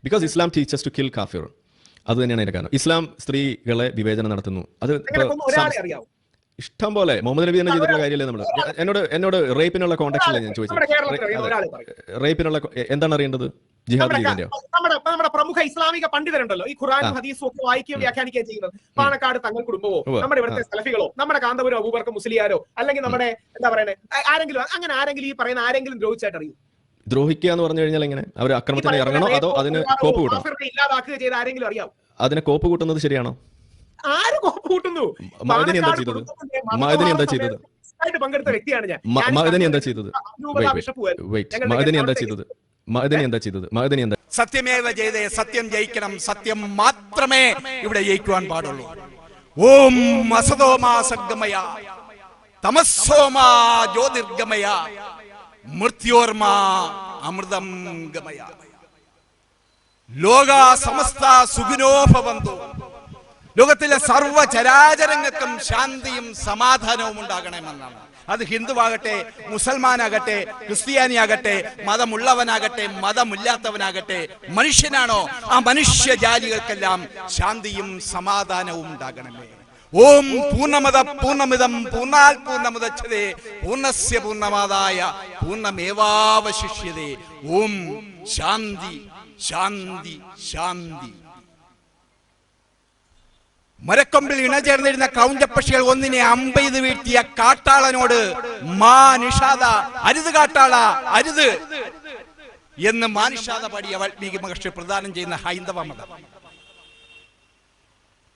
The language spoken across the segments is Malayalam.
Because Islam teaches to kill കാഫിർ. അത് തന്നെയാണ് അതിന്റെ കാരണം. ഇസ്ലാം സ്ത്രീകളെ വിവേചനം നടത്തുന്നു. അത് ഇഷ്ടം പോലെ മുഹമ്മദ് നബി തന്നെ ചെയ്തിട്ടുള്ള കാര്യമല്ലേ. നമ്മൾ എന്നോട് റേപ്പിനുള്ള കോണ്ടാക്ട് ഞാൻ ചോദിച്ചത്. റേപ്പിനുള്ള എന്താണ് അറിയേണ്ടത്? ജിഹാദ് ചെയ്തതിന്റെ നമ്മുടെ പ്രമുഖ ഇസ്ലാമിക പണ്ഡിതരുണ്ടല്ലോ, ഈ ഖുർആനും ഹദീസും ഒക്കെ വായിക്കുകയും വ്യാഖ്യാനിക്കുകയും ചെയ്യുന്നത്. പാണക്കാട് തങ്ങൾ കുടുംബമോ നമ്മുടെ ഇവിടുത്തെ സലഫികളോ നമ്മുടെ കാന്തപുരം അബൂബക്കർ മുസ്ലിയാരോ അല്ലെങ്കിൽ നമ്മുടെ എന്താ പറയുന്നത് ആരെങ്കിലും ഈ പറയുന്ന ആരെങ്കിലും ദ്രോഹിച്ചായിട്ട് അറിയും? ദ്രോഹിക്കുക എന്ന് പറഞ്ഞു കഴിഞ്ഞാൽ എങ്ങനെ? അവർ അക്രമത്തിന് ഇറങ്ങണോ അതോ അതിന് കോപ്പ് കൂട്ടണം? ഇല്ലാതാക്കുക ചെയ്ത ആരെങ്കിലും അറിയാം? അതിനെ കോപ്പ് കൂട്ടുന്നത് ശരിയാണോ? ആര് കോപ്പ് കൂട്ടുന്നു? മഅദനി എന്താ ചെയ്തത്? മഅദനി എന്താ ചെയ്തത്? പങ്കെടുത്ത വ്യക്തിയാണ് ഞാൻ. മഅദനി എന്താ ചെയ്തത്? മഅദനി എന്താ ചെയ്തത്? മഅദനി എന്താ ചെയ്തത്? മഅദനി എന്താ? സത്യമേവ ജയതേ, സത്യം ജയിക്കണം, സത്യം മാത്രമേ ഇവിടെ ജയിക്കുവാൻ പാടുള്ളൂ. ഓം അസതോമാ സദ്ഗമയ തമസ്സോമാ ജ്യോതിർഗമയ മൃത്യോർമാ അമൃതം ഗമയ. ലോക സമസ്ത സുഖിനോ ഭവന്തു. ലോകത്തിലെ സർവ്വ ചരാചരങ്ങൾക്കും ശാന്തിയും സമാധാനവും ഉണ്ടാകണമെന്നാണ്. അത് ഹിന്ദുവാകട്ടെ, മുസൽമാനാകട്ടെ, ക്രിസ്ത്യാനിയാകട്ടെ, മതമുള്ളവനാകട്ടെ, മതമില്ലാത്തവനാകട്ടെ, മനുഷ്യനാണോ ആ മനുഷ്യജാതികൾക്കെല്ലാം ശാന്തിയും സമാധാനവും ഉണ്ടാകണമേ. ഓം പൂർണ്ണമദ പൂർണ്ണമിദം പൂർണ്ണാൽ പൂർണ്ണമുദച്ഛതേ പൂർണ്ണസ്യ പൂർണ്ണമാദായ പൂർണ്ണമേവാവശിഷ്യതേ. ഓം ശാന്തി ശാന്തി ശാന്തി. മരക്കൊമ്പിൽ ഇണചേർന്നിരുന്ന കൗഞ്ചപ്പക്ഷികൾ ഒന്നിനെ അമ്പെയ്ത് വീഴ്ത്തിയ കാട്ടാളനോട് മാ നിഷാദ, അരുത് കാട്ടാള അരുത് എന്ന് മാനിഷാദ പാടിയ വാൽമീകി മഹർഷി പ്രദാനം ചെയ്യുന്ന ഹൈന്ദവ മതം.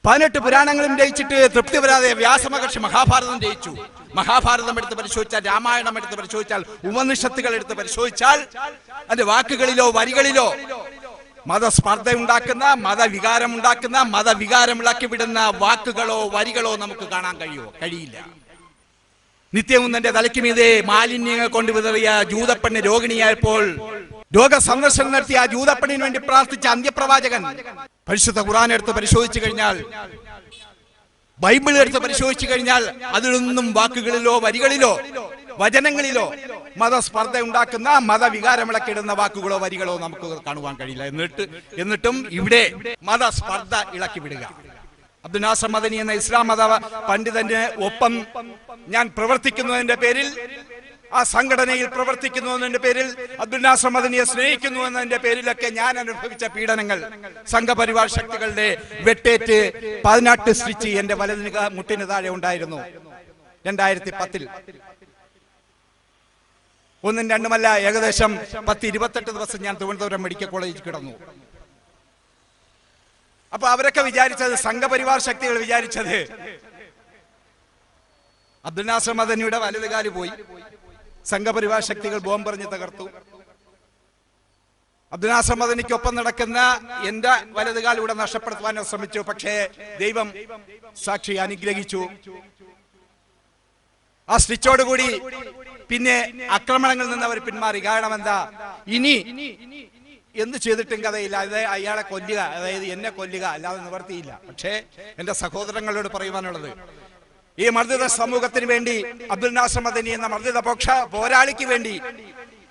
18 പുരാണങ്ങളും രചിച്ചിട്ട് തൃപ്തി വരാതെ വ്യാസമഹർഷി മഹാഭാരതം രചിച്ചു. മഹാഭാരതം എടുത്ത് പരിശോധിച്ചാൽ, രാമായണം എടുത്ത് പരിശോധിച്ചാൽ, ഉപനിഷത്തുകൾ എടുത്ത് പരിശോധിച്ചാൽ അതിന്റെ വാക്കുകളിലോ വരികളിലോ മതസ്പർദ്ധ ഉണ്ടാക്കുന്ന, മതവികാരം ഉണ്ടാക്കുന്ന, മതവികാരമിളക്കി വിടുന്ന വാക്കുകളോ വരികളോ നമുക്ക് കാണാൻ കഴിയില്ല. നിത്യവും തന്റെ തലയ്ക്ക് മീതെ മാലിന്യങ്ങൾ കൊണ്ട് വിതറിയ ജൂതപ്പെണ്ണ് രോഗിണിയായപ്പോൾ രോഗസന്ദർശനം നടത്തിയ ആ ജൂതപ്പെണ്ണിന് വേണ്ടി പ്രാർത്ഥിച്ച അന്ത്യപ്രവാചകൻ പരിശുദ്ധ ഖുർആൻ എടുത്ത് പരിശോധിച്ചു കഴിഞ്ഞാൽ, ബൈബിൾ എടുത്ത് പരിശോധിച്ചു കഴിഞ്ഞാൽ അതിലൊന്നും വാക്കുകളിലോ വരികളിലോ വചനങ്ങളിലോ മതസ്പർദ്ധ ഉണ്ടാക്കുന്ന, മതവികാരമിളക്കിടുന്ന വാക്കുകളോ വരികളോ നമുക്ക് കാണുവാൻ കഴിയില്ല. എന്നിട്ടും ഇവിടെ മതസ്പർദ്ധ ഇളക്കി വിടുക. അബ്ദുൽ നാസർ മദനി എന്ന ഇസ്ലാം മത പണ്ഡിതന്റെ ഒപ്പം ഞാൻ പ്രവർത്തിക്കുന്നതിന്റെ പേരിൽ, ആ സംഘടനയിൽ പ്രവർത്തിക്കുന്നു എന്നതിന്റെ പേരിൽ, അബ്ദുൽ നാസർ മദനിയെ സ്നേഹിക്കുന്നു എന്നതിന്റെ പേരിലൊക്കെ ഞാൻ അനുഭവിച്ച പീഡനങ്ങൾ, സംഘപരിവാർ ശക്തികളുടെ വെട്ടേറ്റ് 18 സ്റ്റിച്ച് എന്റെ വലതിന് മുട്ടിന് താഴെ ഉണ്ടായിരുന്നു. 2010 ഒന്നും രണ്ടുമല്ല, ഏകദേശം 10-28 ദിവസം ഞാൻ തിരുവനന്തപുരം മെഡിക്കൽ കോളേജിൽ കിടന്നു. അപ്പൊ അവരൊക്കെ വിചാരിച്ചത്, സംഘപരിവാർ ശക്തികൾ വിചാരിച്ചത് അബ്ദുൽ നാസർ മദനിയുടെ വലതുകാല് പോയി, സംഘപരിവാർ ശക്തികൾ ബോംബെറിഞ്ഞ് തകർത്തു. അബ്ദുൽ നാസർ മദനിക്കൊപ്പം നടക്കുന്ന എന്റെ വലതുകാൽ ഇവിടെ നഷ്ടപ്പെടുത്തുവാൻ ശ്രമിച്ചു. പക്ഷേ ദൈവം സാക്ഷി അനുഗ്രഹിച്ചു. ആ സ്റ്റിച്ചോടുകൂടി പിന്നെ ആക്രമണങ്ങളിൽ നിന്ന് അവർ പിന്മാറി. കാരണം എന്താ, ഇനി എന്ത് ചെയ്തിട്ടും കഥയില്ല, അത് അയാളെ കൊല്ലുക, അതായത് എന്നെ കൊല്ലുക, അല്ലാതെ നിവർത്തിയില്ല. പക്ഷേ എന്റെ സഹോദരങ്ങളോട് പറയുവാനുള്ളത്, ഈ മർദ്ദിത സമൂഹത്തിന് വേണ്ടി, അബ്ദുൽ നാസർ മദനി എന്ന മർദ്ദിത പോരാളിക്ക് വേണ്ടി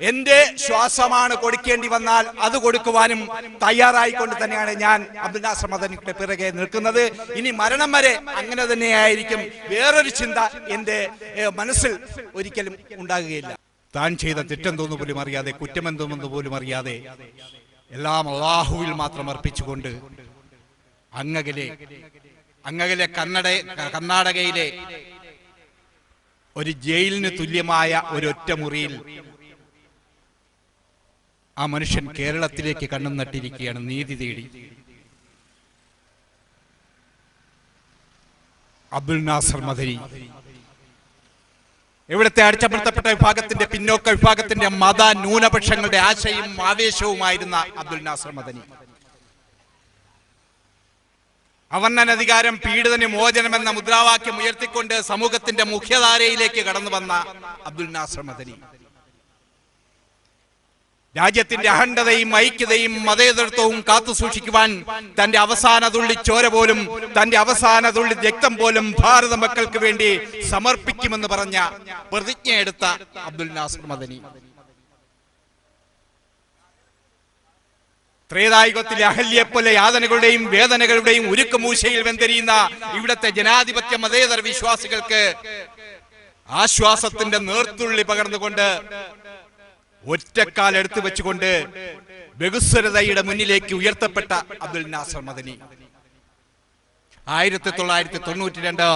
എന്റെ ശ്വാസമാണ് കൊടുക്കേണ്ടി വന്നാൽ അത് കൊടുക്കുവാനും തയ്യാറായിക്കൊണ്ട് തന്നെയാണ് ഞാൻ അബ്ദുൽ നാസർ മദനിയുടെ പിറകെ നിൽക്കുന്നത്. ഇനി മരണം വരെ അങ്ങനെ തന്നെയായിരിക്കും. വേറൊരു ചിന്ത എന്റെ മനസ്സിൽ ഒരിക്കലും ഉണ്ടാകുകയില്ല. താൻ ചെയ്ത തെറ്റെന്തോന്നു പോലും അറിയാതെ, കുറ്റമെന്തോന്നു പോലും അറിയാതെ എല്ലാം അല്ലാഹുവിൽ മാത്രം അർപ്പിച്ചുകൊണ്ട് അങ്ങകലെ കർണാടകയിലെ ഒരു ജയിലിന് തുല്യമായ ഒരൊറ്റ മുറിയിൽ ആ മനുഷ്യൻ കേരളത്തിലേക്ക് കണ്ണും നട്ടിരിക്കുകയാണ്, നീതി തേടി. അബ്ദുൽ നാസർ മദനി ഇവിടുത്തെ അടിച്ചമർത്തപ്പെട്ട വിഭാഗത്തിന്റെ, പിന്നോക്ക വിഭാഗത്തിന്റെ മത ന്യൂനപക്ഷങ്ങളുടെ ആശയും ആവേശവുമായിരുന്ന അബ്ദുൽ നാസർ മദനി. അവർണ്ണനധികാരം, പീഡിതന് മോചനമെന്ന മുദ്രാവാക്യം ഉയർത്തിക്കൊണ്ട് സമൂഹത്തിന്റെ മുഖ്യധാരയിലേക്ക് കടന്നു വന്ന അബ്ദുൽ നാസർ മദനി രാജ്യത്തിന്റെ അഖണ്ഡതയും ഐക്യതയും മതേതരത്വവും കാത്തുസൂക്ഷിക്കുവാൻ തന്റെ അവസാന തുള്ളി ചോര പോലും, തന്റെ അവസാന തുള്ളി രക്തം പോലും ഭാരത മക്കൾക്ക് വേണ്ടി സമർപ്പിക്കുമെന്ന് പറഞ്ഞ പ്രതിജ്ഞയെടുത്ത അബ്ദുൽ നാസർ മദനി. ത്രേതായുഗത്തിലെ അഹല്യെപ്പോലെ യാതനകളുടെയും വേദനകളുടെയും ഉരുക്കുമൂശയിൽ വെന്തെരിയുന്ന ഇവിടത്തെ ജനാധിപത്യ മതേതര വിശ്വാസികൾക്ക് ആശ്വാസത്തിന്റെ നേർത്തുള്ളി പകർന്നുകൊണ്ട് ഒറ്റക്കാൽ എടുത്തു വെച്ചുകൊണ്ട് ബഹുസ്വരതയുടെ മുന്നിലേക്ക് ഉയർത്തപ്പെട്ട അബ്ദുൽ നാസർ മദനി 1992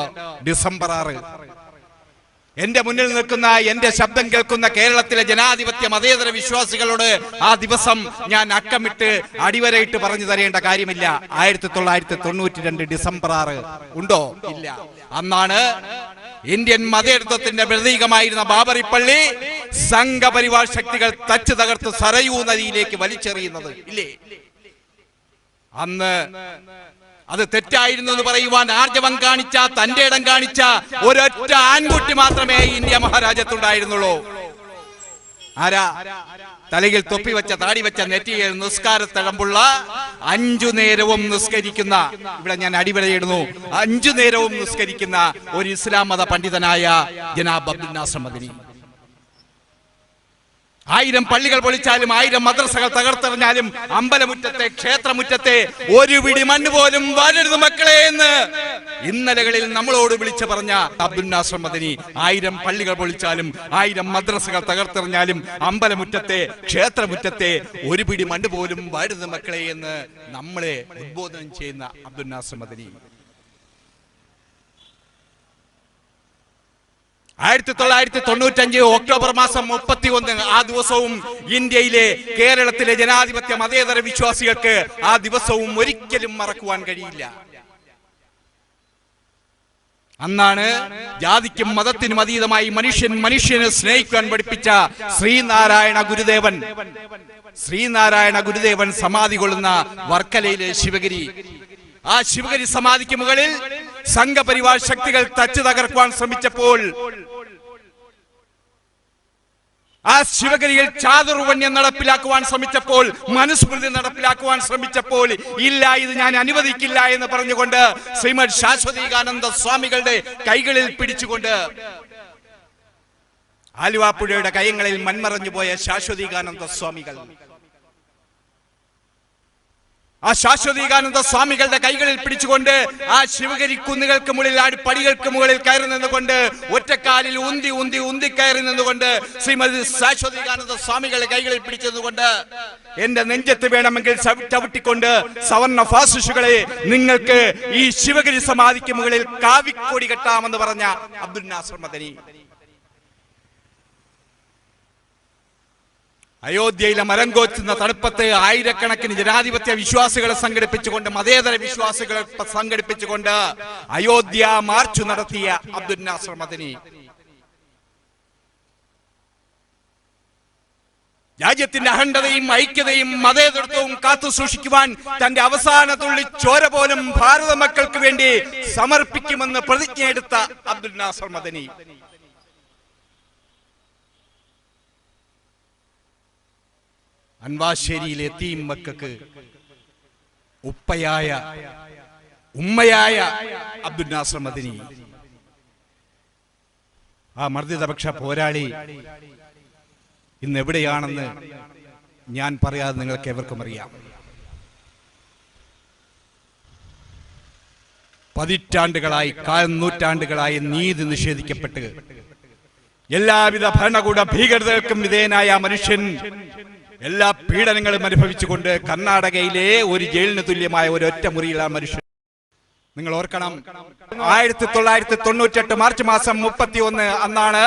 ഡിസംബർ 6 എന്റെ മുന്നിൽ നിൽക്കുന്ന, എന്റെ ശബ്ദം കേൾക്കുന്ന കേരളത്തിലെ ജനാധിപത്യ മതേതര വിശ്വാസികളോട് ആ ദിവസം ഞാൻ അക്കമിട്ട് അടിവരയിട്ട് പറഞ്ഞു തരേണ്ട കാര്യമില്ല. 1992 ഡിസംബർ 6 ഉണ്ടോ? ഇല്ല. അന്നാണ് ഇന്ത്യൻ മതേതരത്വത്തിന്റെ പ്രതീകമായിരുന്ന ബാബറി പള്ളി സംഘപരിവാർ ശക്തികൾ തച്ചു തകർത്ത് സരയൂ നദിയിലേക്ക് വലിച്ചെറിയുന്നത്. ഇല്ലേ? അന്ന് അത് തെറ്റായിരുന്നു എന്ന് പറയുവാൻ ആർജവം കാണിച്ച, തന്റെ ഇടം കാണിച്ച ഒരൊറ്റ ആൺകുട്ടി മാത്രമേ ഇന്ത്യ മഹാരാജ്യത്തുണ്ടായിരുന്നുള്ളൂ. ആരാ? തലയിൽ തൊപ്പി വെച്ച, താടി വെച്ച, നെറ്റിയിൽ നിസ്കാരത്തഴമ്പുള്ള, 5 നേരവും നിസ്കരിക്കുന്ന, ഇവിടെ ഞാൻ അടിവരയിടുന്നു, 5 നേരവും നിസ്കരിക്കുന്ന ഒരു ഇസ്ലാം മത പണ്ഡിതനായ ജനാബ് അബ്ദുൽ നാസർ മദനി. 1000 പള്ളികൾ പൊളിച്ചാലും 1000 മദ്രസകൾ തകർത്തെറിഞ്ഞാലും അമ്പലമുറ്റത്തെ, ക്ഷേത്രമുറ്റത്തെ ഒരു പിടി മണ്ണ് പോലും വരരുത് മക്കളെ എന്ന് ഇന്നലകളിൽ നമ്മളോട് വിളിച്ചു പറഞ്ഞ അബ്ദുൽ നാസർ മദനി 1000 പള്ളികൾ പൊളിച്ചാലും 1000 മദ്രസകൾ തകർത്തെറിഞ്ഞാലും അമ്പലമുറ്റത്തെ, ക്ഷേത്രമുറ്റത്തെ ഒരു പിടി മണ്ണ് പോലും വരരുത് മക്കളെ എന്ന് നമ്മളെ ഉദ്ബോധനം ചെയ്യുന്ന അബ്ദുൽ നാസർ മദനി 1995 ഒക്ടോബർ മാസം 31 ആ ദിവസവും ഇന്ത്യയിലെ, കേരളത്തിലെ ജനാധിപത്യ മതേതര വിശ്വാസികൾക്ക് ആ ദിവസവും ഒരിക്കലും മറക്കുവാൻ കഴിയില്ല. അന്നാണ് ജാതിക്കും മതത്തിനും അതീതമായി മനുഷ്യനെ സ്നേഹിക്കാൻ പഠിപ്പിച്ച ശ്രീനാരായണ ഗുരുദേവൻ സമാധി കൊള്ളുന്ന വർക്കലയിലെ ശിവഗിരി. ആ ശിവഗിരി സമാധിക്ക് മുകളിൽ സംഘപരിവാർ ശക്തികൾ തച്ചു തകർക്കുവാൻ ശ്രമിച്ചപ്പോൾ, ആ ശിവഗിരിയിൽ ചാതുർവണ്യം നടപ്പിലാക്കുവാൻ ശ്രമിച്ചപ്പോൾ, മനുസ്മൃതി നടപ്പിലാക്കുവാൻ ശ്രമിച്ചപ്പോൾ, ഇല്ല, ഇത് ഞാൻ അനുവദിക്കില്ല എന്ന് പറഞ്ഞുകൊണ്ട് ശ്രീമദ് ശാശ്വതീകാനന്ദ സ്വാമികളുടെ കൈകളിൽ പിടിച്ചുകൊണ്ട്, ആലുവാപ്പുഴയുടെ കൈകളിൽ മൺമറഞ്ഞു പോയ ശാശ്വതീകാനന്ദ സ്വാമികൾ, ആ ശാശ്വതീകാനന്ദ സ്വാമികളുടെ കൈകളിൽ പിടിച്ചുകൊണ്ട് ആ ശിവഗിരി കുന്നുകൾക്ക് മുകളിൽ, ആ പടികൾക്ക് മുകളിൽ കയറി നിന്നുകൊണ്ട്, ഒറ്റക്കാലിൽ ഉന്തി കയറി നിന്നുകൊണ്ട് ശ്രീമതി ശാശ്വതീകാനന്ദ സ്വാമികളുടെ കൈകളിൽ പിടിച്ചതുകൊണ്ട്, എന്റെ നെഞ്ചത്ത് വേണമെങ്കിൽ ചവിട്ടിക്കൊണ്ട് സവർണ ഫാസിസ്റ്റുകളെ, നിങ്ങൾക്ക് ഈ ശിവഗിരി സമാധിക്ക് മുകളിൽ കാവിക്കൊടി കെട്ടാമെന്ന് പറഞ്ഞ അബ്ദുൽ നാസർ മദനി. അയോധ്യയിലെ മരം കോച്ചുന്ന തണുപ്പത്ത് ആയിരക്കണക്കിന് ജനാധിപത്യ വിശ്വാസികളെ സംഘടിപ്പിച്ചുകൊണ്ട്, മതേതര വിശ്വാസികളെ സംഘടിപ്പിച്ചുകൊണ്ട് അയോധ്യ മാർച്ച് നടത്തിയ അബ്ദുൽ നാസർ മദനി രാജ്യത്തിന്റെ അഖണ്ഡതയും ഐക്യതയും മതേതരത്വവും കാത്തു സൂക്ഷിക്കുവാൻ തന്റെ അവസാന തുള്ളി ചോര പോലും ഭാരത മക്കൾക്ക് വേണ്ടി സമർപ്പിക്കുമെന്ന് പ്രതിജ്ഞയെടുത്ത അബ്ദുൽ നാസർ മദനി അൻവാശ്ശേരിയിലെ യതീം മക്കൾക്ക് ഉമ്മയായ അബ്ദുൽ നാസർ മദനി, ആ മർദ്ദിതപക്ഷ പോരാളി ഇന്ന് എവിടെയാണെന്ന് ഞാൻ പറയാതെ നിങ്ങൾക്ക് എവർക്കും അറിയാം. പതിറ്റാണ്ടുകളായി, നൂറ്റാണ്ടുകളായി നീതി നിഷേധിക്കപ്പെട്ട് എല്ലാവിധ ഭരണകൂട ഭീകരതകൾക്കും വിധേയനായ മനുഷ്യൻ എല്ലാ പീഡനങ്ങളും അനുഭവിച്ചുകൊണ്ട് കർണാടകയിലെ ഒരു ജയിലിന് തുല്യമായ ഒരൊറ്റ മുറിയിലാണ് മനുഷ്യൻ. നിങ്ങൾ ഓർക്കണം, 1998 മാർച്ച് മാസം 31 അന്നാണ്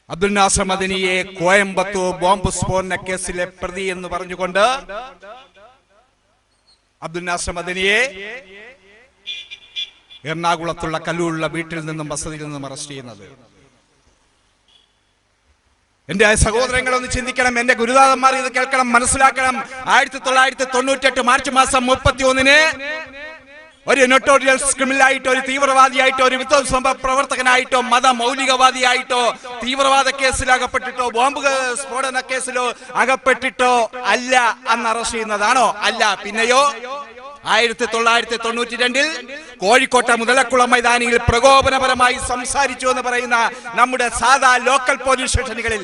അബ്ദുൽ നാസർ മദനിയെ കോയമ്പത്തൂർ ബോംബ് സ്ഫോടന കേസിലെ പ്രതി എന്ന് പറഞ്ഞുകൊണ്ട് അബ്ദുൽ നാസർ മദനിയെ എറണാകുളത്തുള്ള കല്ലൂരുള്ള വീട്ടിൽ നിന്നും, വസതിയിൽ നിന്നും അറസ്റ്റ് ചെയ്യുന്നത്. എന്റെ സഹോദരങ്ങളൊന്ന് ചിന്തിക്കണം, എന്റെ ഗുരുനാഥന്മാർ ഇത് കേൾക്കണം, മനസ്സിലാക്കണം. 1998 മാർച്ച് മാസം 31 ഒരു നൊട്ടോറിയസ് ക്രിമിനലായിട്ടോ, ഒരു തീവ്രവാദിയായിട്ടോ, ഒരു വിധ്വംസ പ്രവർത്തകനായിട്ടോ, മതമൗലികവാദിയായിട്ടോ, തീവ്രവാദ കേസിൽ അകപ്പെട്ടിട്ടോ, ബോംബ് സ്ഫോടന കേസിലോ അകപ്പെട്ടിട്ടോ അല്ല അന്ന് അറസ്റ്റ് ചെയ്യുന്നതാണോ? അല്ല. പിന്നെയോ 1992 കോഴിക്കോട്ടെ മുതലക്കുളം മൈതാനിയിൽ പ്രകോപനപരമായി സംസാരിച്ചു എന്ന് പറയുന്ന നമ്മുടെ സാധാ ലോക്കൽ പോലീസ് സ്റ്റേഷനുകളിൽ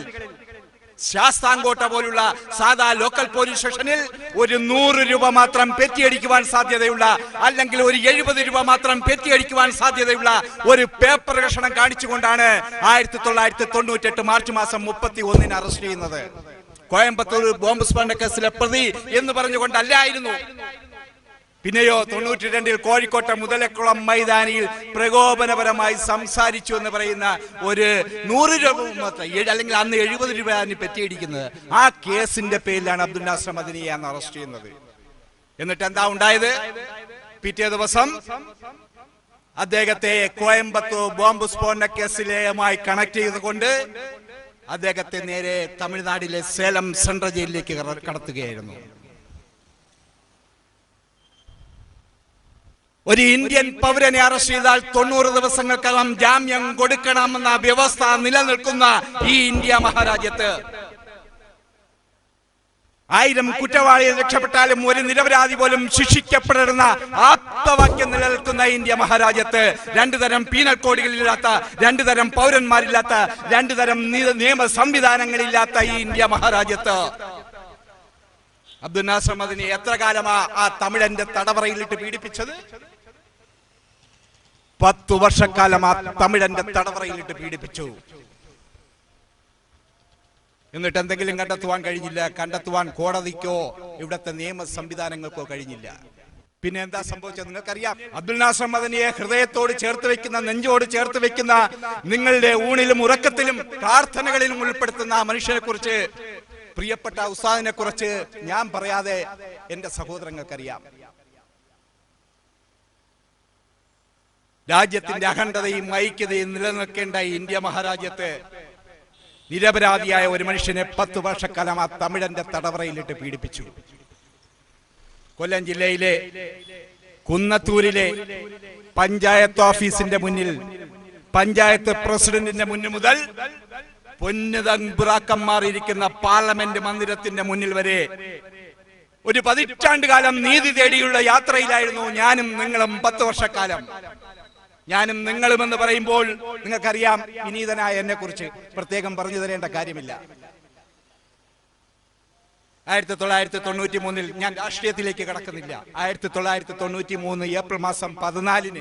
ശാസ്താംകോട്ട പോലുള്ള സാധാ ലോക്കൽ പോലീസ് സ്റ്റേഷനിൽ ഒരു 100 രൂപ മാത്രം പെറ്റിയടിക്കുവാൻ സാധ്യതയുള്ള, അല്ലെങ്കിൽ ഒരു 70 രൂപ മാത്രം പെറ്റിയടിക്കുവാൻ സാധ്യതയുള്ള ഒരു പേപ്പർ കഷണം കാണിച്ചുകൊണ്ടാണ് 1998 മാർച്ച് മാസം 31 അറസ്റ്റ് ചെയ്യുന്നത്. കോയമ്പത്തൂർ ബോംബ് സ്ഫോടന കേസിലെ പ്രതി എന്ന് പറഞ്ഞുകൊണ്ടല്ലായിരുന്നു. പിന്നെയോ 92 കോഴിക്കോട്ടെ മുതലക്കുളം മൈതാനിയിൽ പ്രകോപനപരമായി സംസാരിച്ചു എന്ന് പറയുന്ന ഒരു 100 രൂപ മാത്രം, അല്ലെങ്കിൽ അന്ന് 70 രൂപ പെറ്റിയടിക്കുന്നത്. ആ കേസിന്റെ പേരിലാണ് അബ്ദുൽ നാസർ മദനിയെ അന്ന് അറസ്റ്റ് ചെയ്യുന്നത്. എന്നിട്ട് എന്താ ഉണ്ടായത്? പിറ്റേ ദിവസം അദ്ദേഹത്തെ കോയമ്പത്തൂർ ബോംബ് സ്ഫോടന കേസിലുമായി കണക്ട് ചെയ്തുകൊണ്ട് അദ്ദേഹത്തെ നേരെ തമിഴ്നാട്ടിലെ സേലം സെൻട്രൽ ജയിലിലേക്ക് കടത്തുകയായിരുന്നു. ഒരു ഇന്ത്യൻ പൗരനെ അറസ്റ്റ് ചെയ്താൽ 90 ദിവസങ്ങൾക്കകം ജാമ്യം കൊടുക്കണമെന്ന വ്യവസ്ഥ നിലനിൽക്കുന്ന ഈ ഇന്ത്യ മഹാരാജ്യത്ത് 1000 കുറ്റവാളികൾ രക്ഷപ്പെട്ടാലും ഒരു നിരപരാധി പോലും ശിക്ഷിക്കപ്പെടരുന്ന ആപ്തവാക്യം നിലനിൽക്കുന്ന ഇന്ത്യ മഹാരാജ്യത്ത് 2 തരം പീനൽ കോഡുകളില്ലാത്ത, 2 തരം പൗരന്മാരില്ലാത്ത, 2 തരം നിയമ സംവിധാനങ്ങളില്ലാത്ത ഈ ഇന്ത്യ മഹാരാജ്യത്ത് അബ്ദുൽ നാസർ മദനി എത്ര കാലമാ ആ തമിഴന്റെ തടവറയിലിട്ട് പീഡിപ്പിച്ചത്? 10 വർഷക്കാലം ആ തമിഴന്റെ തടവറയിലിട്ട് പീഡിപ്പിച്ചു. എന്നിട്ട് എന്തെങ്കിലും കണ്ടെത്തുവാൻ കഴിഞ്ഞില്ല. കണ്ടെത്തുവാൻ കോടതിക്കോ ഇവിടത്തെ നിയമ സംവിധാനങ്ങൾക്കോ കഴിഞ്ഞില്ല. പിന്നെ എന്താ സംഭവിച്ചത് നിങ്ങൾക്കറിയാം. അബ്ദുൽ നാസർ മദനിയെ ഹൃദയത്തോട് ചേർത്ത് വെക്കുന്ന, നെഞ്ചോട് ചേർത്ത് വെക്കുന്ന, നിങ്ങളുടെ ഊണിലും ഉറക്കത്തിലും പ്രാർത്ഥനകളിലും ഉൾപ്പെടുത്തുന്ന ആ മനുഷ്യനെ കുറിച്ച്, പ്രിയപ്പെട്ട ഉസ്താദിനെ കുറിച്ച് ഞാൻ പറയാതെ എന്റെ സഹോദരങ്ങൾക്കറിയാം. രാജ്യത്തിന്റെ അഖണ്ഡതയും ഐക്യതയും നിലനിൽക്കേണ്ട ഇന്ത്യ മഹാരാജ്യത്ത് നിരപരാധിയായ ഒരു മനുഷ്യനെ 10 വർഷക്കാലം ആ തമിഴന്റെ തടവറയിലിട്ട് പീഡിപ്പിച്ചു. കൊല്ലം ജില്ലയിലെ കുന്നത്തൂരിലെ പഞ്ചായത്ത് ഓഫീസിന്റെ മുന്നിൽ, പഞ്ചായത്ത് പ്രസിഡന്റിന്റെ മുന്നിൽ മുതൽ പൊന്നുതമ്പുറാക്കന്മാർ ഇരിക്കുന്ന പാർലമെന്റ് മന്ദിരത്തിന്റെ മുന്നിൽ വരെ ഒരു 10 കാലം നീതി തേടിയുള്ള യാത്രയിലായിരുന്നു ഞാനും നിങ്ങളും. 10 വർഷക്കാലം ഞാനും നിങ്ങളും എന്ന് പറയുമ്പോൾ നിങ്ങൾക്കറിയാം, വിനീതനായ എന്നെ കുറിച്ച് പ്രത്യേകം പറഞ്ഞു തരേണ്ട കാര്യമില്ല. 1993 ഞാൻ രാഷ്ട്രീയത്തിലേക്ക് കടക്കുന്നില്ല. 1993 ഏപ്രിൽ മാസം 14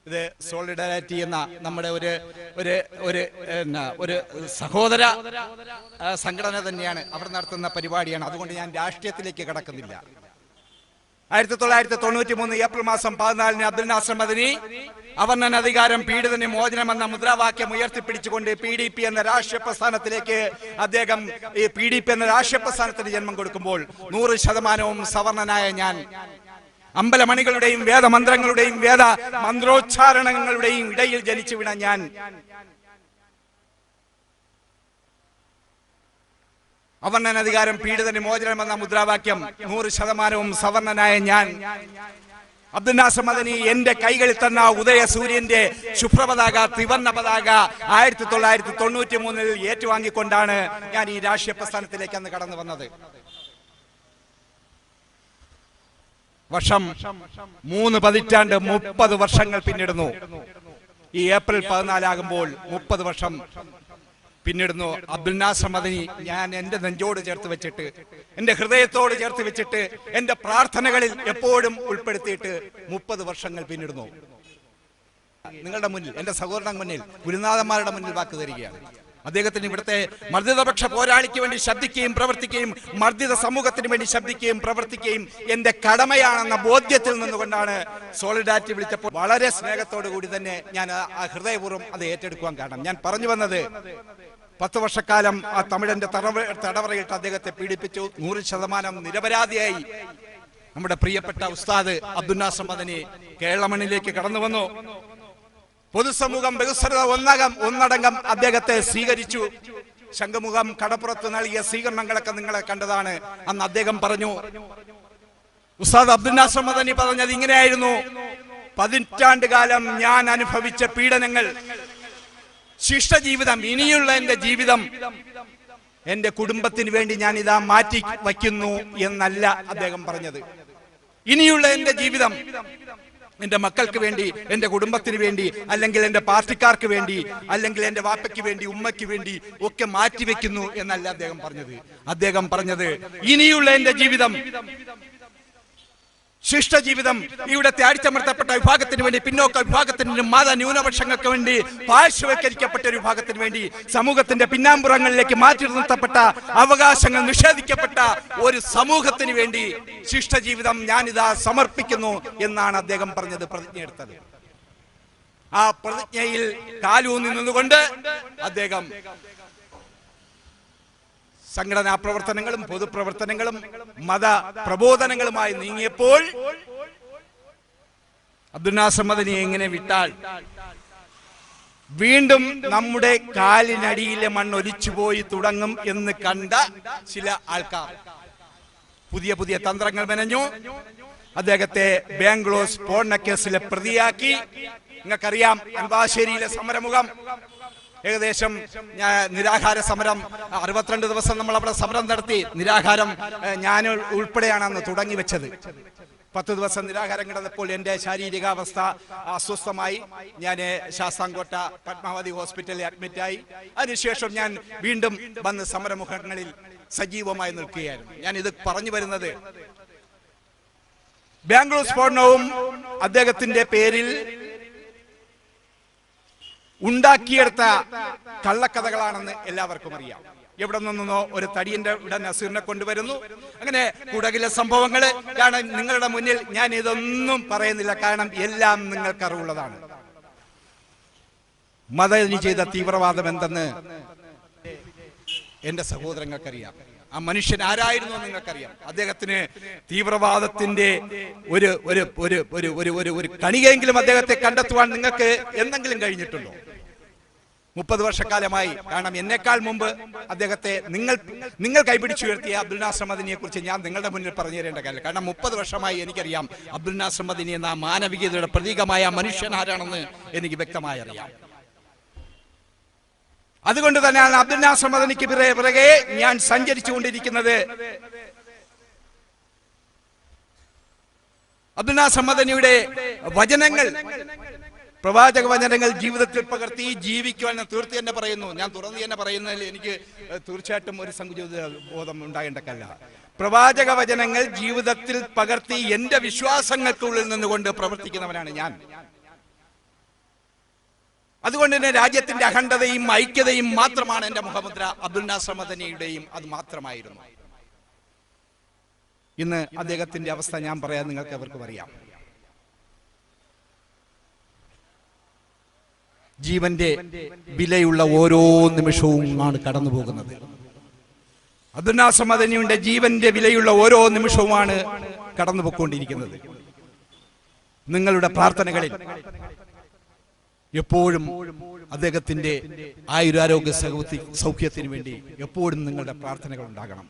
ഇത് സോളിഡാരിറ്റി എന്ന നമ്മുടെ ഒരു സഹോദര സംഘടന തന്നെയാണ്, അവർ നടത്തുന്ന പരിപാടിയാണ്. അതുകൊണ്ട് ഞാൻ രാഷ്ട്രീയത്തിലേക്ക് കടക്കുന്നില്ല. 1993 ഏപ്രിൽ മാസം 14 അബ്ദുൽ നാസർ മദനി അവർണ്ണനാധികാരം പീഡിതന് മോചനം എന്ന മുദ്രാവാക്യം ഉയർത്തിപ്പിടിച്ചുകൊണ്ട് PDP എന്ന രാഷ്ട്രീയ പ്രസ്ഥാനത്തിലേക്ക് അദ്ദേഹം ഈ PDP എന്ന രാഷ്ട്രീയ പ്രസ്ഥാനത്തിന് ജന്മം കൊടുക്കുമ്പോൾ 100% സവർണനായ ഞാൻ, അമ്പലമണികളുടെയും വേദമന്ത്രങ്ങളുടെയും വേദ മന്ത്രോച്ചാരണങ്ങളുടെയും ഇടയിൽ ജനിച്ചു വീണ ഞാൻ, അവർണ്ണനാധികാരം പീഡിതന് മോചനം എന്ന മുദ്രാവാക്യം 100% സവർണനായ ഞാൻ, അബ്ദുൽ നാസർ മദനി എന്റെ കൈകളിൽ തന്ന ഉദയ സൂര്യന്റെ ശുഭ്രപതാക, ത്രിവർണ്ണ പതാക 1993 ഏറ്റുവാങ്ങിക്കൊണ്ടാണ് ഞാൻ ഈ രാഷ്ട്രീയ പ്രസ്ഥാനത്തിലേക്ക് അന്ന് കടന്നു വന്നത്. വർഷം 3 പതിറ്റാണ്ട് 30 വർഷങ്ങൾ പിന്നിടുന്നു. ഈ ഏപ്രിൽ 14 ആകുമ്പോൾ 30 വർഷം പിന്നിടുന്നു. അബ്ദുൽ നാസർ മദനി ഞാൻ എന്റെ നെഞ്ചോട് ചേർത്ത് വെച്ചിട്ട്, എന്റെ ഹൃദയത്തോട് ചേർത്ത് വെച്ചിട്ട്, എന്റെ പ്രാർത്ഥനകളിൽ എപ്പോഴും ഉൾപ്പെടുത്തിയിട്ട് 30 വർഷങ്ങൾ പിന്നിടുന്നു. നിങ്ങളുടെ മുന്നിൽ, എന്റെ സഹോദരന്റെ മുന്നിൽ, ഗുരുനാഥന്മാരുടെ മുന്നിൽ വാക്ക് തരികയാണ്. അദ്ദേഹത്തിന് ഇവിടുത്തെ മർദ്ദിതപക്ഷ പോരാളിക്ക് വേണ്ടി ശബ്ദിക്കുകയും പ്രവർത്തിക്കുകയും, മർദ്ദിത സമൂഹത്തിന് വേണ്ടി ശബ്ദിക്കുകയും പ്രവർത്തിക്കുകയും എന്റെ കടമയാണെന്ന ബോധ്യത്തിൽ നിന്നുകൊണ്ടാണ് സോളിഡാരിറ്റി വിളിച്ചപ്പോൾ വളരെ സ്നേഹത്തോടു കൂടി തന്നെ ഞാൻ ആ ഹൃദയപൂർവ്വം അത് ഏറ്റെടുക്കുവാൻ കാരണം. ഞാൻ പറഞ്ഞു വന്നത്, 10 വർഷക്കാലം ആ തമിഴന്റെ തടവറയിട്ട് അദ്ദേഹത്തെ പീഡിപ്പിച്ചു. 100% നിരപരാധിയായി നമ്മുടെ പ്രിയപ്പെട്ട ഉസ്താദ് അബ്ദുൽ നാസർ മദനി കേരള മണ്ണിലേക്ക് കടന്നു വന്നു. പൊതുസമൂഹം ബഹുസ്വരത ഒന്നടങ്കം അദ്ദേഹത്തെ സ്വീകരിച്ചു. ശംഖുമുഖം കടപ്പുറത്ത് നൽകിയ സ്വീകരണങ്ങളൊക്കെ നിങ്ങളെ കണ്ടതാണ്. അന്ന് അദ്ദേഹം പറഞ്ഞു, ഉസ്താദ് അബ്ദുൽ നാസർ മദനി പറഞ്ഞത് ഇങ്ങനെയായിരുന്നു: 10 കാലം ഞാൻ അനുഭവിച്ച പീഡനങ്ങൾ, ശിഷ്ടജീവിതം, ഇനിയുള്ള എന്റെ ജീവിതം എന്റെ കുടുംബത്തിന് വേണ്ടി ഞാൻ ഇതാ മാറ്റി വയ്ക്കുന്നു എന്നല്ല അദ്ദേഹം പറഞ്ഞത്. ഇനിയുള്ള എന്റെ ജീവിതം എന്റെ മക്കൾക്ക് വേണ്ടി, എന്റെ കുടുംബത്തിന് വേണ്ടി, അല്ലെങ്കിൽ എന്റെ പാർട്ടിക്കാർക്ക് വേണ്ടി, അല്ലെങ്കിൽ എന്റെ വാപ്പയ്ക്ക് വേണ്ടി, ഉമ്മയ്ക്ക് വേണ്ടി ഒക്കെ മാറ്റിവെക്കുന്നു എന്നല്ല അദ്ദേഹം പറഞ്ഞത്. അദ്ദേഹം പറഞ്ഞത് ഇനിയുള്ള എന്റെ ജീവിതം, ശിഷ്ടജീവിതം, ഇവിടുത്തെ അടിച്ചമർത്തപ്പെട്ട വിഭാഗത്തിന് വേണ്ടി, പിന്നോക്ക വിഭാഗത്തിന് വേണ്ടി, മത ന്യൂനപക്ഷങ്ങൾക്ക് വേണ്ടി, പാർശ്വവൽക്കരിക്കപ്പെട്ട ഒരു വിഭാഗത്തിന് വേണ്ടി, സമൂഹത്തിന്റെ പിന്നാമ്പുറങ്ങളിലേക്ക് മാറ്റി നിർത്തപ്പെട്ട, അവകാശങ്ങൾ നിഷേധിക്കപ്പെട്ട ഒരു സമൂഹത്തിന് വേണ്ടി ശിഷ്ടജീവിതം ഞാനിതാ സമർപ്പിക്കുന്നു എന്നാണ് അദ്ദേഹം പറഞ്ഞത്, പ്രതിജ്ഞയെടുത്തത്. ആ പ്രതിജ്ഞയിൽ കാലൂന്നി നിന്നുകൊണ്ട് അദ്ദേഹം സംഘടനാ പ്രവർത്തനങ്ങളും പൊതുപ്രവർത്തനങ്ങളും മത പ്രബോധനങ്ങളുമായി നീങ്ങിയപ്പോൾ അബ്ദുൽ നാസർ മദനിയെ എങ്ങനെ വിട്ടാൽ വീണ്ടും നമ്മുടെ കാലിനടിയിലെ മണ്ണൊലിച്ചുപോയി തുടങ്ങും എന്ന് കണ്ട ചില ആൾക്കാർ പുതിയ പുതിയ തന്ത്രങ്ങൾ മെനഞ്ഞു. അദ്ദേഹത്തെ ബാംഗ്ലൂർ സ്ഫോടന കേസിലെ പ്രതിയാക്കി. നിങ്ങൾക്കറിയാം, അൻവാശ്ശേരിയിലെ സമരമുഖം, ഏകദേശം നിരാഹാര സമരം 62 ദിവസം നമ്മൾ അവിടെ സമരം നടത്തി. നിരാഹാരം ഞാൻ ഉൾപ്പെടെയാണ് അന്ന് തുടങ്ങി വെച്ചത്. 10 ദിവസം നിരാഹാരം കിടന്നപ്പോൾ എൻ്റെ ശാരീരികാവസ്ഥ അസ്വസ്ഥമായി. ഞാൻ ശാസ്താംകോട്ട പത്മാവതി ഹോസ്പിറ്റലിൽ അഡ്മിറ്റായി. അതിനുശേഷം ഞാൻ വീണ്ടും വന്ന് സമരമുഖങ്ങളിൽ സജീവമായി നിൽക്കുകയായിരുന്നു. ഞാൻ ഇത് പറഞ്ഞു വരുന്നത്, ബാംഗ്ലൂർ സ്ഫോടനവും അദ്ദേഹത്തിന്റെ പേരിൽ ഉണ്ടാക്കിയെടുത്ത കള്ളക്കഥകളാണെന്ന് എല്ലാവർക്കും അറിയാം. എവിടെ നിന്നോ ഒരു തടിയന്റെ ഇവിടെ നസീറിനെ കൊണ്ടുവരുന്നു. അങ്ങനെ കുടകിലെ സംഭവങ്ങൾ കാരണം നിങ്ങളുടെ മുന്നിൽ ഞാൻ ഇതൊന്നും പറയുന്നില്ല, കാരണം എല്ലാം നിങ്ങൾക്ക് അറിവുള്ളതാണ്. മദനി ചെയ്ത തീവ്രവാദം എന്തെന്ന് എന്റെ സഹോദരങ്ങൾക്കറിയാം. ആ മനുഷ്യൻ ആരായിരുന്നു നിങ്ങൾക്കറിയാം. അദ്ദേഹത്തിന് തീവ്രവാദത്തിന്റെ ഒരു ഒരു ഒരു ഒരു ഒരു ഒരു കണികയെങ്കിലും അദ്ദേഹത്തെ കണ്ടെത്തുവാൻ നിങ്ങൾക്ക് എന്തെങ്കിലും കഴിഞ്ഞിട്ടുണ്ടോ? 30 വർഷക്കാലമായി. കാരണം എന്നെക്കാൾ മുമ്പ് അദ്ദേഹത്തെ നിങ്ങൾ കൈപിടിച്ചുയർത്തിയ അബ്ദുൽ നാസർ മദനിയെ കുറിച്ച് ഞാൻ നിങ്ങളുടെ മുന്നിൽ പറഞ്ഞു തരേണ്ട കാര്യം. കാരണം 30 വർഷമായി എനിക്കറിയാം അബ്ദുൽ നാസർ മദനി എന്ന മാനവികതയുടെ പ്രതീകമായ മനുഷ്യൻ ആരാണെന്ന് എനിക്ക് വ്യക്തമായി അറിയാം. അതുകൊണ്ട് തന്നെയാണ് അബ്ദുൽ നാസർ മദനിക്ക് പിറകെ ഞാൻ സഞ്ചരിച്ചുകൊണ്ടിരിക്കുന്നത്. അബ്ദുൽ നാസർ മദനിയുടെ വചനങ്ങൾ, പ്രവാചക വചനങ്ങൾ ജീവിതത്തിൽ പകർത്തി ജീവിക്കുവാൻ തീർത്തി തന്നെ പറയുന്നു. ഞാൻ തുറന്നു തന്നെ പറയുന്നതിൽ എനിക്ക് തീർച്ചയായിട്ടും ഒരു സങ്കുചിത ബോധം ഉണ്ടാകേണ്ടക്കല്ല. പ്രവാചക വചനങ്ങൾ ജീവിതത്തിൽ പകർത്തി എന്റെ വിശ്വാസങ്ങൾക്കുള്ളിൽ നിന്നുകൊണ്ട് പ്രവർത്തിക്കുന്നവനാണ് ഞാൻ. അതുകൊണ്ട് തന്നെ രാജ്യത്തിന്റെ അഖണ്ഡതയും ഐക്യതയും മാത്രമാണ് എന്റെ മുഖമുദ്ര. അബ്ദുൽ നാസർ മദനിയുടെയും അത് മാത്രമായിരുന്നു. ഇന്ന് അദ്ദേഹത്തിന്റെ അവസ്ഥ ഞാൻ പറയാൻ നിങ്ങൾക്ക് അവർക്കും അറിയാം. ജീവന്റെ വിലയുള്ള ഓരോ നിമിഷവും ആണ് കടന്നു പോകുന്നത്. അബ്ദുൽ നാസർ മദനിയുടെ ജീവന്റെ വിലയുള്ള ഓരോ നിമിഷവുമാണ് കടന്നു പോയിക്കൊണ്ടിരിക്കുന്നത്. നിങ്ങളുടെ പ്രാർത്ഥനകളിൽ എപ്പോഴും അദ്ദേഹത്തിന്റെ ആയുരാരോഗ്യ സൗഖ്യത്തിന് വേണ്ടി എപ്പോഴും നിങ്ങളുടെ പ്രാർത്ഥനകൾ ഉണ്ടാകണം.